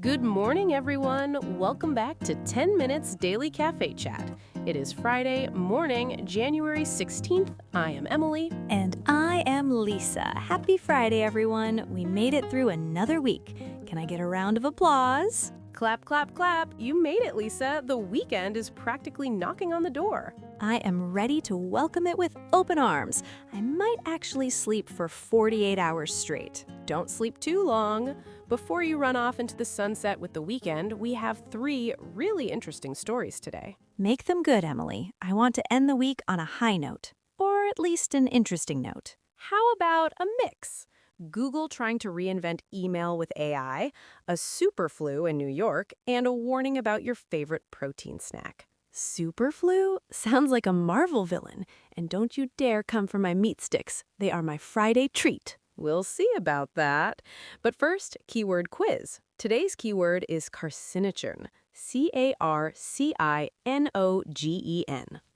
Good morning, everyone. Welcome back to 10 Minutes Daily Cafe Chat. It is Friday morning, January 16th. I am Emily. And I am Lisa. Happy Friday, everyone. We made it through another week. Can I get a round of applause? Clap, clap, clap. You made it, Lisa. The weekend is practically knocking on the door. I am ready to welcome it with open arms. I might actually sleep for 48 hours straight. Don't sleep too long. Before you run off into the sunset with the weekend, we have 3 really interesting stories today. Make them good, Emily. I want to end the week on a high note, or at least an interesting note. How about a mix? Google trying to reinvent email with AI, a super flu in New York, and a warning about your favorite protein snack. Super flu? Sounds like a Marvel villain. And don't you dare come for my meat sticks. They are my Friday treat. We'll see about that. But first, keyword quiz. Today's keyword is carcinogen. C-A-R-C-I-N-O-G-E-N.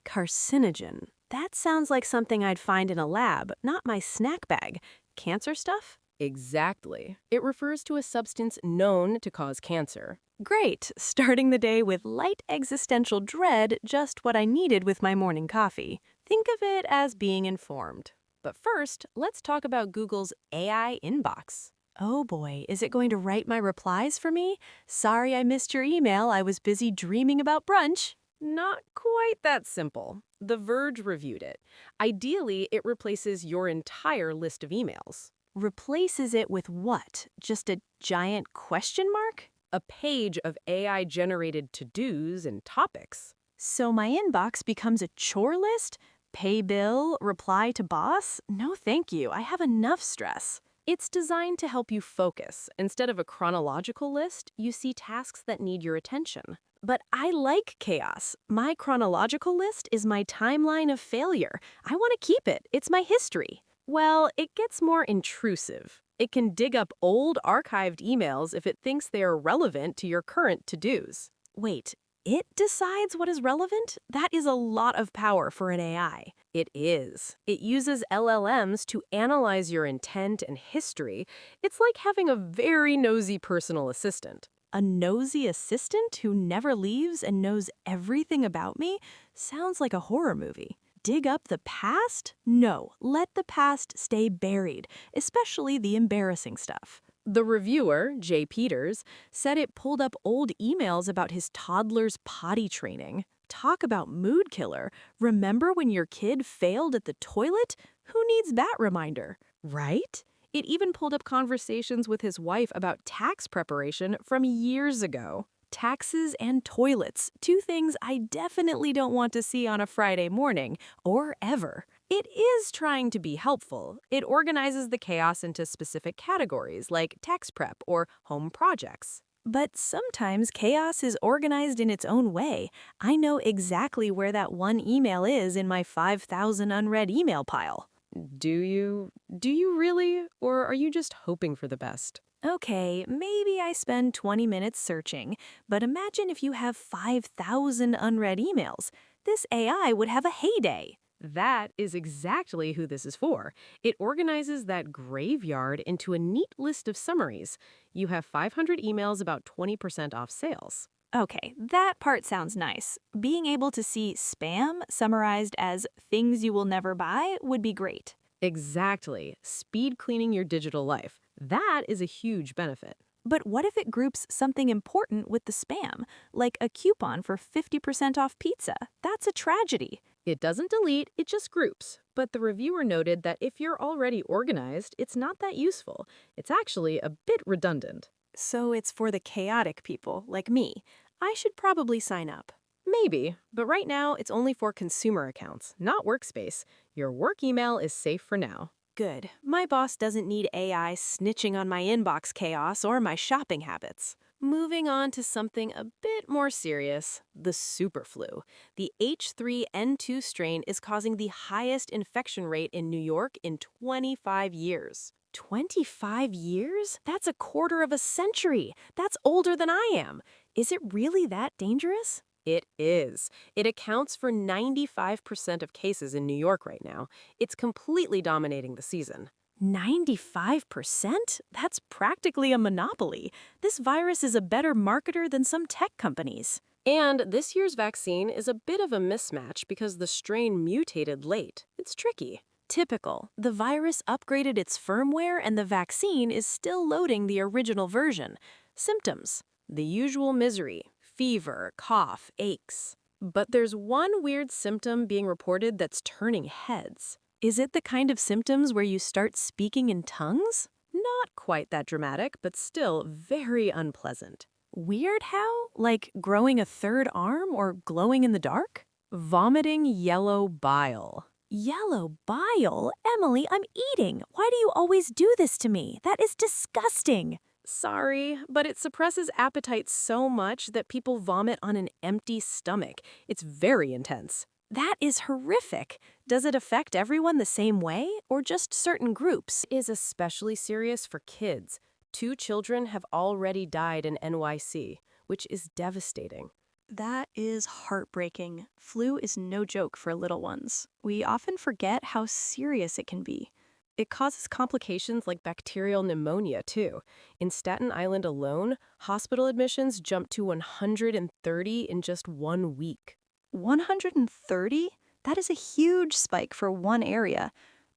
Carcinogen. That sounds like something I'd find in a lab, not my snack bag. Cancer stuff? Exactly. It refers to a substance known to cause cancer. Great. Starting the day with light existential dread, just what I needed with my morning coffee. Think of it as being informed. But first, let's talk about Google's AI inbox. Oh boy, is it going to write my replies for me? Sorry I missed your email. I was busy dreaming about brunch. Not quite that simple. The Verge reviewed it. Ideally, it replaces your entire list of emails. Replaces it with what? Just a giant question mark? A page of AI-generated to-dos and topics. So my inbox becomes a chore list? Pay bill? Reply to boss? No thank you, I have enough stress. It's designed to help you focus. Instead of a chronological list, you see tasks that need your attention. But I like chaos. My chronological list is my timeline of failure. I want to keep it. It's my history. Well, it gets more intrusive. It can dig up old archived emails if it thinks they are relevant to your current to-dos. Wait, it decides what is relevant? That is a lot of power for an AI. It is. It uses LLMs to analyze your intent and history. It's like having a very nosy personal assistant. A nosy assistant who never leaves and knows everything about me? Sounds like a horror movie. Dig up the past? No, let the past stay buried, especially the embarrassing stuff. The reviewer, Jay Peters, said it pulled up old emails about his toddler's potty training. Talk about mood killer. Remember when your kid failed at the toilet? Who needs that reminder? Right? It even pulled up conversations with his wife about tax preparation from years ago. Taxes and toilets, 2 things I definitely don't want to see on a Friday morning, or ever. It is trying to be helpful. It organizes the chaos into specific categories like tax prep or home projects. But sometimes chaos is organized in its own way. I know exactly where that one email is in my 5,000 unread email pile. Do you? Do you really? Or are you just hoping for the best? Okay, maybe I spend 20 minutes searching, but imagine if you have 5,000 unread emails. This AI would have a heyday. That is exactly who this is for. It organizes that graveyard into a neat list of summaries. You have 500 emails about 20% off sales. Okay, that part sounds nice. Being able to see spam summarized as things you will never buy would be great. Exactly. Speed cleaning your digital life. That is a huge benefit. But what if it groups something important with the spam, like a coupon for 50% off pizza? That's a tragedy. It doesn't delete, it just groups. But the reviewer noted that if you're already organized, it's not that useful. It's actually a bit redundant. So it's for the chaotic people, like me. I should probably sign up. Maybe, but right now it's only for consumer accounts, not workspace. Your work email is safe for now. Good. My boss doesn't need AI snitching on my inbox chaos or my shopping habits. Moving on to something a bit more serious, the superflu. The H3N2 strain is causing the highest infection rate in New York in 25 years. 25 years? That's a quarter of a century. That's older than I am. Is it really that dangerous? It is. It accounts for 95% of cases in New York right now. It's completely dominating the season. 95%? That's practically a monopoly. This virus is a better marketer than some tech companies. And this year's vaccine is a bit of a mismatch because the strain mutated late. It's tricky. Typical. The virus upgraded its firmware and the vaccine is still loading the original version. Symptoms: The usual misery, fever, cough, aches. But there's one weird symptom being reported that's turning heads. Is it the kind of symptoms where you start speaking in tongues? Not quite that dramatic, but still very unpleasant. Weird how? Like growing a third arm or glowing in the dark? Vomiting yellow bile. Yellow bile? Emily, I'm eating. Why do you always do this to me? That is disgusting. Sorry, but it suppresses appetite so much that people vomit on an empty stomach. It's very intense. That is horrific. Does it affect everyone the same way, or just certain groups? It is especially serious for kids. 2 children have already died in NYC, which is devastating. That is heartbreaking. Flu is no joke for little ones. We often forget how serious it can be. It causes complications like bacterial pneumonia, too. In Staten Island alone, hospital admissions jumped to 130 in just 1 week. 130? That is a huge spike for one area.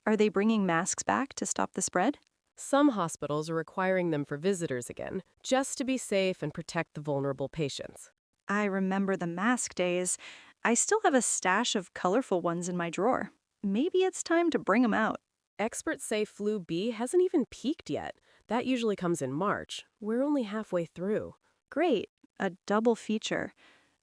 Are they bringing masks back to stop the spread? Some hospitals are requiring them for visitors again, just to be safe and protect the vulnerable patients. I remember the mask days. I still have a stash of colorful ones in my drawer. Maybe it's time to bring them out. Experts say flu B hasn't even peaked yet. That usually comes in March. We're only halfway through. Great, a double feature.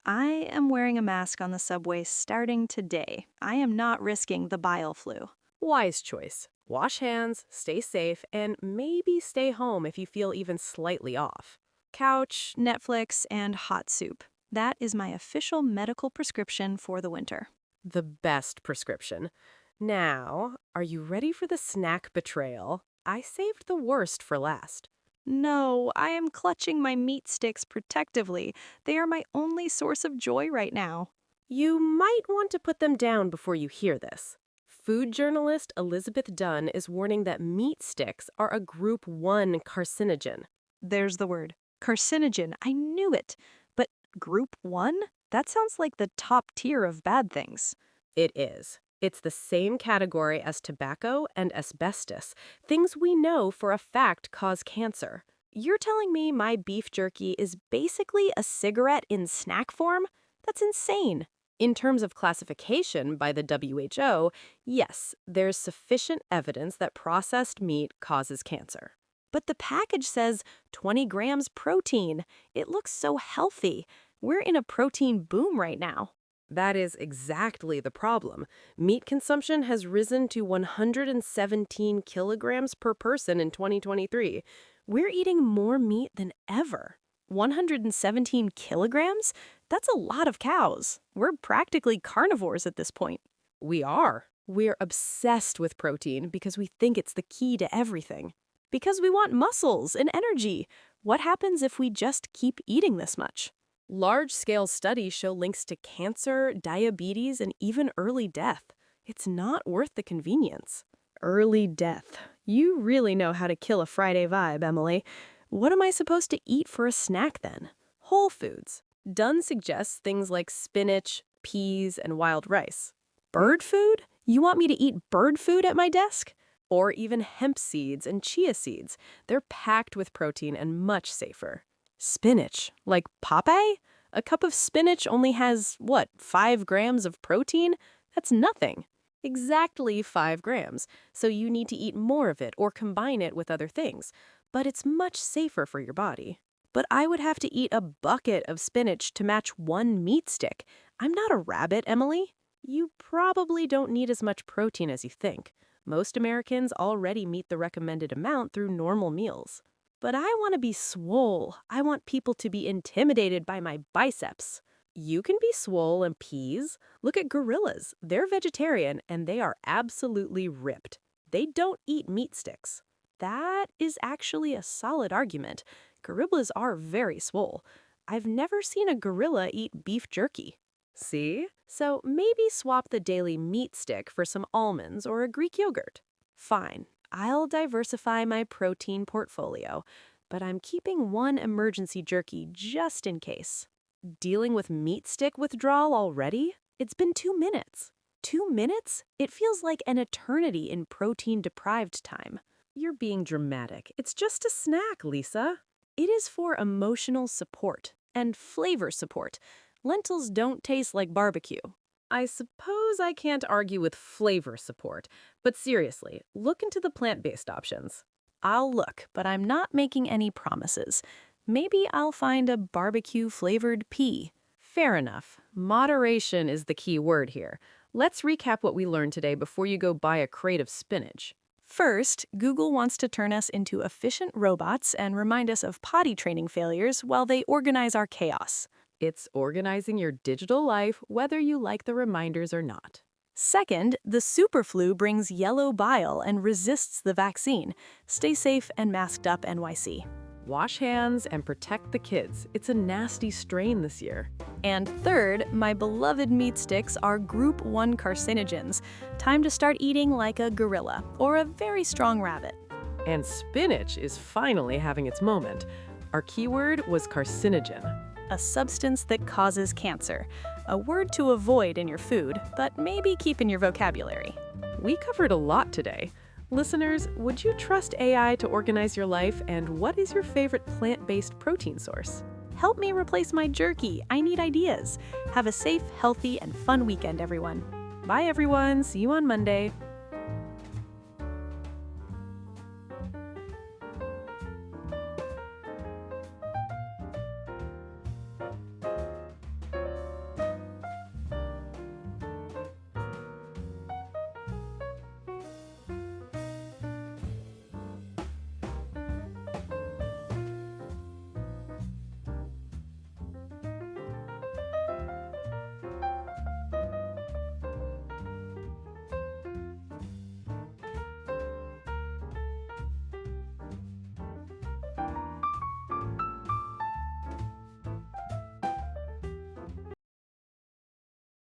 I am wearing a mask on the subway starting today. I am not risking the bile flu. Wise choice. Wash hands, stay safe, and maybe stay home if you feel even slightly off. Couch, Netflix, and hot soup. That is my official medical prescription for the winter. The best prescription. Now, are you ready for the snack betrayal? I saved the worst for last. No, I am clutching my meat sticks protectively. They are my only source of joy right now. You might want to put them down before you hear this. Food journalist Elizabeth Dunn is warning that meat sticks are a Group 1 carcinogen. There's the word. Carcinogen. I knew it. But Group 1? That sounds like the top tier of bad things. It is. It's the same category as tobacco and asbestos, things we know for a fact cause cancer. You're telling me my beef jerky is basically a cigarette in snack form? That's insane. In terms of classification by the WHO, yes, there's sufficient evidence that processed meat causes cancer. But the package says 20 grams protein. It looks so healthy. We're in a protein boom right now. That is exactly the problem. Meat consumption has risen to 117 kilograms per person in 2023. We're eating more meat than ever. 117 kilograms? That's a lot of cows. We're practically carnivores at this point. We are. We're obsessed with protein because we think it's the key to everything. Because we want muscles and energy. What happens if we just keep eating this much? Large-scale studies show links to cancer, diabetes, and even early death. It's not worth the convenience. Early death. You really know how to kill a Friday vibe, Emily. What am I supposed to eat for a snack then? Whole foods. Dunn suggests things like spinach, peas, and wild rice. Bird food? You want me to eat bird food at my desk? Or even hemp seeds and chia seeds. They're packed with protein and much safer. Spinach. Like Popeye? A cup of spinach only has, 5 grams of protein? That's nothing. Exactly 5 grams. So you need to eat more of it or combine it with other things. But it's much safer for your body. But I would have to eat a bucket of spinach to match 1 meat stick. I'm not a rabbit, Emily. You probably don't need as much protein as you think. Most Americans already meet the recommended amount through normal meals. But I want to be swole. I want people to be intimidated by my biceps. You can be swole and peas. Look at gorillas. They're vegetarian and they are absolutely ripped. They don't eat meat sticks. That is actually a solid argument. Gorillas are very swole. I've never seen a gorilla eat beef jerky. See? So maybe swap the daily meat stick for some almonds or a Greek yogurt. Fine. I'll diversify my protein portfolio, but I'm keeping one emergency jerky just in case. Dealing with meat stick withdrawal already? It's been 2 minutes. 2 minutes? It feels like an eternity in protein-deprived time. You're being dramatic. It's just a snack, Lisa. It is for emotional support and flavor support. Lentils don't taste like barbecue. I suppose I can't argue with flavor support, but seriously, look into the plant-based options. I'll look, but I'm not making any promises. Maybe I'll find a barbecue-flavored pea. Fair enough. Moderation is the key word here. Let's recap what we learned today before you go buy a crate of spinach. First, Google wants to turn us into efficient robots and remind us of potty training failures while they organize our chaos. It's organizing your digital life whether you like the reminders or not. Second, the superflu brings yellow bile and resists the vaccine. Stay safe and masked up, NYC. Wash hands and protect the kids. It's a nasty strain this year. And third, my beloved meat sticks are Group 1 carcinogens. Time to start eating like a gorilla or a very strong rabbit. And spinach is finally having its moment. Our keyword was carcinogen. A substance that causes cancer. A word to avoid in your food, but maybe keep in your vocabulary. We covered a lot today. Listeners, would you trust AI to organize your life, and what is your favorite plant-based protein source? Help me replace my jerky. I need ideas. Have a safe, healthy, and fun weekend, everyone. Bye, everyone. See you on Monday.